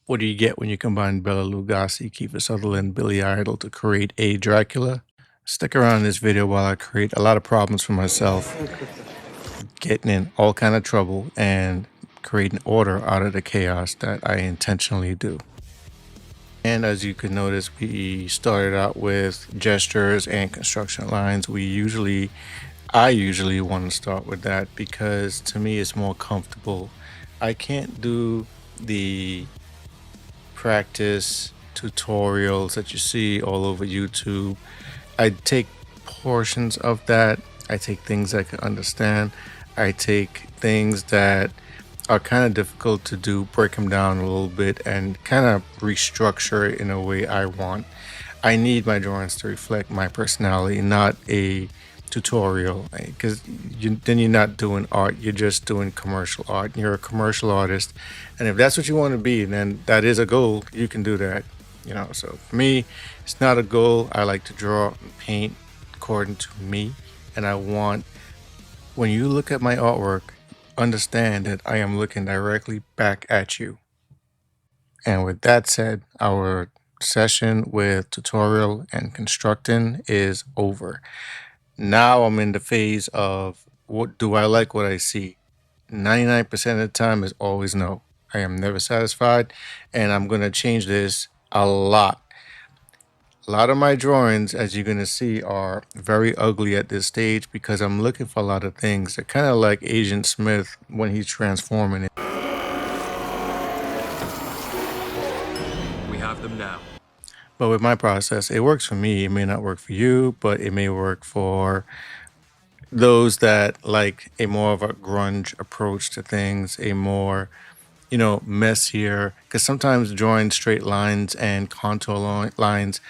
What do you get when you combine Bela Lugosi, Kiefer Sutherland, Billy Idol to create a Dracula? Stick around in this video while I create a lot of problems for myself, getting in all kind of trouble and creating order out of the chaos that I intentionally do. And as you can notice, we started out with gestures and construction lines. I usually want to start with that because to me it's more comfortable. I can't do the practice tutorials that you see all over YouTube. I take portions of that. I take things I can understand. I take things that are kind of difficult to do, break them down a little bit, and kind of restructure it in a way I want. I need my drawings to reflect my personality, not a tutorial, because then you're not doing art, you're just doing commercial art. You're a commercial artist, and if that's what you want to be, then that is a goal. You can do that, so for me, it's not a goal. I like to draw and paint according to me, and I want, when you look at my artwork, understand that I am looking directly back at you. And with that said, our session with tutorial and constructing is over. Now I'm in the phase of, what do I like what I see? 99% of the time is always no. I am never satisfied, and I'm going to change this a lot. A lot of my drawings, as you're going to see, are very ugly at this stage because I'm looking for a lot of things. They're kind of like Agent Smith when he's transforming it. We have them now. But with my process, it works for me. It may not work for you, but it may work for those that like a more of a grunge approach to things, a more, messier. Because sometimes drawing straight lines and contour lines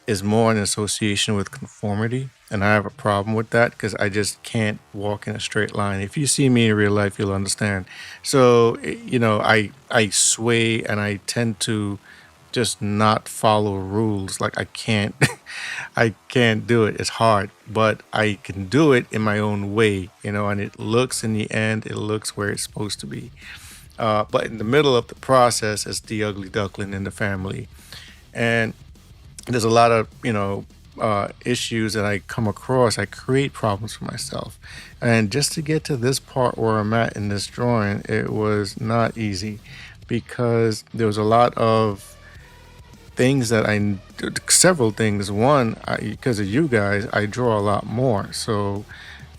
is more an association with conformity. And I have a problem with that because I just can't walk in a straight line. If you see me in real life, you'll understand. So, I sway and I tend to just not follow rules. Like I can't I can't do it. It's hard, but I can do it in my own way, and it looks, in the end, it looks where it's supposed to be. But in the middle of the process, it's the ugly duckling in the family. And there's a lot of, issues that I come across. I create problems for myself. And just to get to this part where I'm at in this drawing, it was not easy because there was a lot of things that several things. One, because of you guys, I draw a lot more. So,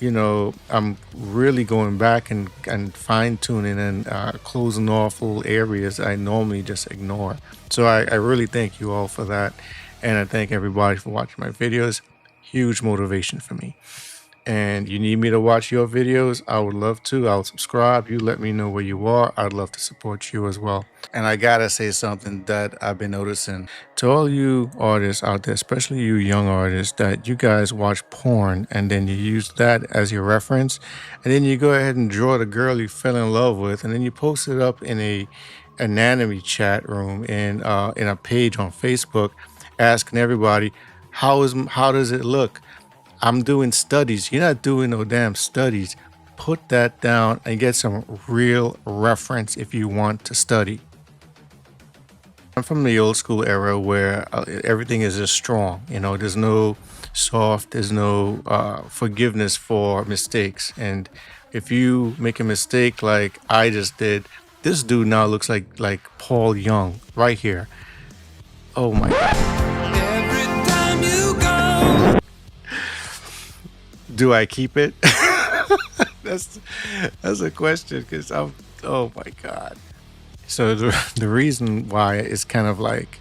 I'm really going back and fine tuning and closing off little areas I normally just ignore. So I really thank you all for that. And I thank everybody for watching my videos. Huge motivation for me. And you need me to watch your videos, I would love to. I'll subscribe. You let me know where you are. I'd love to support you as well. And I gotta say something that I've been noticing to all you artists out there, especially you young artists, that you guys watch porn and then you use that as your reference, and then you go ahead and draw the girl you fell in love with, and then you post it up in a anatomy chat room in a page on Facebook, asking everybody, how does it look? I'm doing studies. You're not doing no damn studies. Put that down and get some real reference if you want to study. I'm from the old school era where everything is just strong. There's no soft, there's no forgiveness for mistakes. And if you make a mistake like I just did, this dude now looks like Paul Young right here. Oh my God. Do I keep it? that's a question because oh my God. So the reason why is kind of like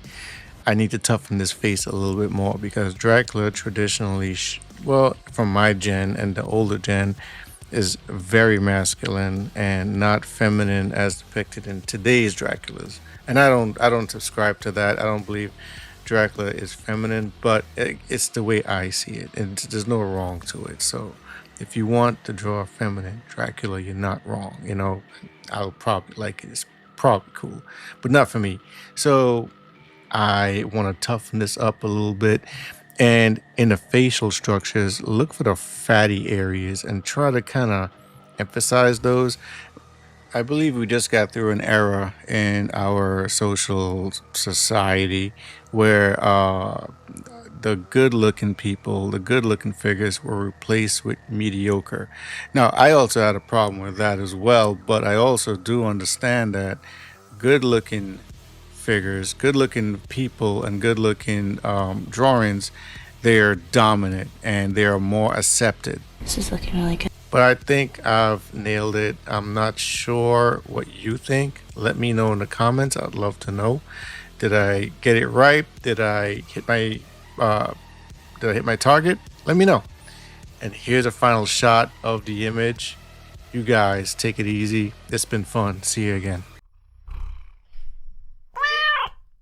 I need to toughen this face a little bit more because Dracula traditionally, from my gen and the older gen, is very masculine and not feminine as depicted in today's Draculas. And I don't subscribe to that. I don't believe Dracula is feminine, but it's the way I see it, and there's no wrong to it. So if you want to draw a feminine Dracula, you're not wrong. I'll probably like it. It's probably cool, but not for me. So I want to toughen this up a little bit, and in the facial structures, look for the fatty areas and try to kind of emphasize those. I believe we just got through an era in our social society where the good looking people, the good looking figures were replaced with mediocre. Now, I also had a problem with that as well, but I also do understand that good looking figures, good looking people, and good looking drawings, they are dominant and they are more accepted. This is looking really good. But I think I've nailed it. I'm not sure what you think. Let me know in the comments. I'd love to know. Did I get it right? Uh, did I hit my target? Let me know. And here's a final shot of the image. You guys take it easy. It's been fun. See you again.